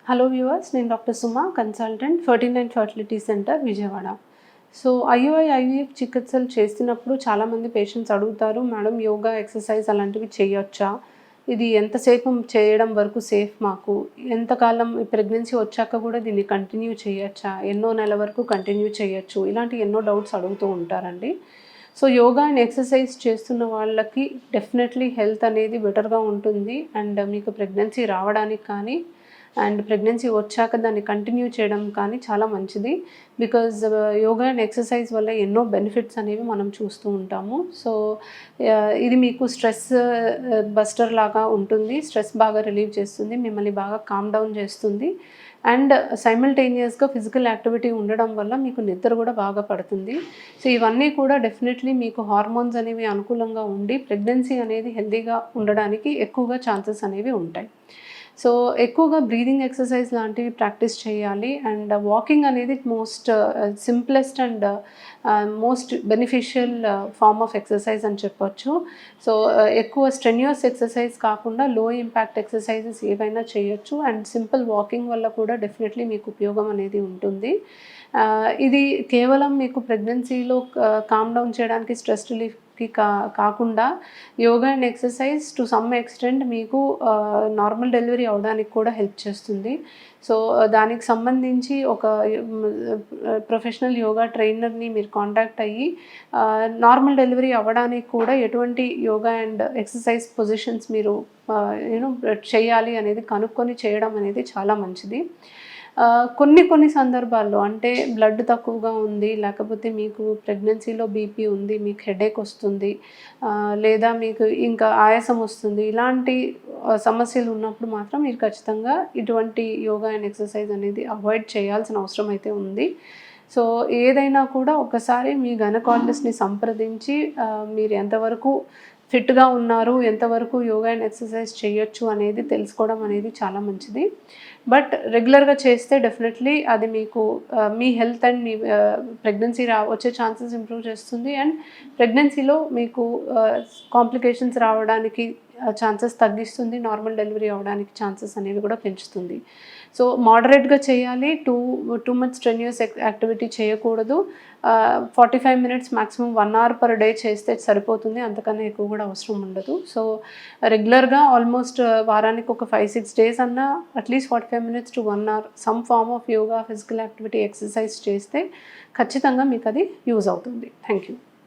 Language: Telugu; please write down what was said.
హలో వ్యూవర్స్, నేను doctor Suma, consultant 39 fertility centre Vijayawada. So IUI IVF చికిత్సలు చేస్తున్నప్పుడు చాలామంది పేషెంట్స్ అడుగుతారు, మేడం యోగా ఎక్సర్సైజ్ అలాంటివి చేయొచ్చా, ఇది ఎంతసేపు చేయడం వరకు సేఫ్, మాకు ఎంతకాలం ప్రెగ్నెన్సీ వచ్చాక కూడా దీన్ని కంటిన్యూ చేయొచ్చా, ఎన్నో నెల వరకు కంటిన్యూ చేయొచ్చు, ఇలాంటి ఎన్నో డౌట్స్ అడుగుతూ ఉంటారండి. సో యోగా అండ్ ఎక్సర్సైజ్ చేస్తున్న వాళ్ళకి డెఫినెట్లీ హెల్త్ అనేది బెటర్గా ఉంటుంది. అండ్ మీకు ప్రెగ్నెన్సీ రావడానికి కానీ అండ్ ప్రెగ్నెన్సీ వచ్చాక దాన్ని కంటిన్యూ చేయడం కానీ చాలా మంచిది. బికాజ్ యోగా అండ్ ఎక్సర్సైజ్ వల్ల ఎన్నో బెనిఫిట్స్ అనేవి మనం చూస్తూ ఉంటాము. సో ఇది మీకు స్ట్రెస్ బస్టర్ లాగా ఉంటుంది. స్ట్రెస్ బాగా రిలీవ్ చేస్తుంది, మిమ్మల్ని బాగా కామ్ డౌన్ చేస్తుంది. అండ్ సైమల్టేనియస్గా ఫిజికల్ యాక్టివిటీ ఉండడం వల్ల మీకు నిద్ర కూడా బాగా పడుతుంది. సో ఇవన్నీ కూడా డెఫినెట్లీ మీకు హార్మోన్స్ అనేవి అనుకూలంగా ఉండి ప్రెగ్నెన్సీ అనేది హెల్తీగా ఉండడానికి ఎక్కువగా ఛాన్సెస్ అనేవి ఉంటాయి. సో ఎక్కువగా బ్రీదింగ్ ఎక్సర్సైజ్ లాంటివి ప్రాక్టీస్ చేయాలి. అండ్ వాకింగ్ అనేది most simplest and most beneficial form of exercise అని చెప్పొచ్చు. సో ఎక్కువ స్ట్రెన్యూస్ ఎక్సర్సైజ్ కాకుండా లో ఇంపాక్ట్ ఎక్సర్సైజెస్ ఏవైనా చేయొచ్చు. అండ్ సింపుల్ వాకింగ్ వల్ల కూడా డెఫినెట్లీ మీకు ఉపయోగం అనేది ఉంటుంది. ఇది కేవలం మీకు ప్రెగ్నెన్సీలో కామ్ డౌన్ చేయడానికి, స్ట్రెస్ రిలీఫ్కి కాకుండా yoga and exercise to some extent మీకు నార్మల్ డెలివరీ అవడానికి కూడా హెల్ప్ చేస్తుంది. సో దానికి సంబంధించి ఒక ప్రొఫెషనల్ యోగా ట్రైనర్ని మీరు కాంటాక్ట్ అయ్యి నార్మల్ డెలివరీ అవ్వడానికి కూడా ఎటువంటి యోగా అండ్ ఎక్సర్సైజ్ పొజిషన్స్ మీరు చేయాలి అనేది కనుక్కొని చేయడం అనేది చాలా మంచిది. కొన్ని సందర్భాల్లో అంటే బ్లడ్ తక్కువగా ఉంది, లేకపోతే మీకు ప్రెగ్నెన్సీలో బీపీ ఉంది, మీకు హెడేక్ వస్తుంది, లేదా మీకు ఇంకా ఆయాసం వస్తుంది, ఇలాంటి సమస్యలు ఉన్నప్పుడు మాత్రం మీరు ఖచ్చితంగా ఇటువంటి యోగా అండ్ ఎక్సర్సైజ్ అనేది అవాయిడ్ చేయాల్సిన అవసరం అయితే ఉంది. సో ఏదైనా కూడా ఒకసారి మీ గైనకాలజిస్ట్ని సంప్రదించి మీరు ఎంతవరకు ఫిట్గా ఉన్నారు, ఎంతవరకు యోగా అండ్ ఎక్సర్సైజ్ చేయొచ్చు అనేది తెలుసుకోవడం అనేది చాలా మంచిది. బట్ రెగ్యులర్గా చేస్తే డెఫినెట్లీ అది మీకు మీ హెల్త్ అండ్ మీ ప్రెగ్నెన్సీ వచ్చే ఛాన్సెస్ ఇంప్రూవ్ చేస్తుంది. అండ్ ప్రెగ్నెన్సీలో మీకు కాంప్లికేషన్స్ రావడానికి ఛాన్సెస్ తగ్గిస్తుంది, నార్మల్ డెలివరీ అవ్వడానికి ఛాన్సెస్ అనేవి కూడా పెంచుతుంది. సో మోడరేట్గా చేయాలి, టూ మచ్ స్ట్రెన్యూస్ యాక్టివిటీ చేయకూడదు. 45 minutes maximum 1 hour per day చేస్తే సరిపోతుంది, అంతకన్నా ఎక్కువ కూడా అవసరం ఉండదు. సో రెగ్యులర్గా ఆల్మోస్ట్ వారానికి ఒక 5-6 డేస్ అన్నా at least 45 minutes to 1 hour some form of yoga, physical activity, exercise చేస్తే ఖచ్చితంగా మీకు అది యూజ్ అవుతుంది. Thank you.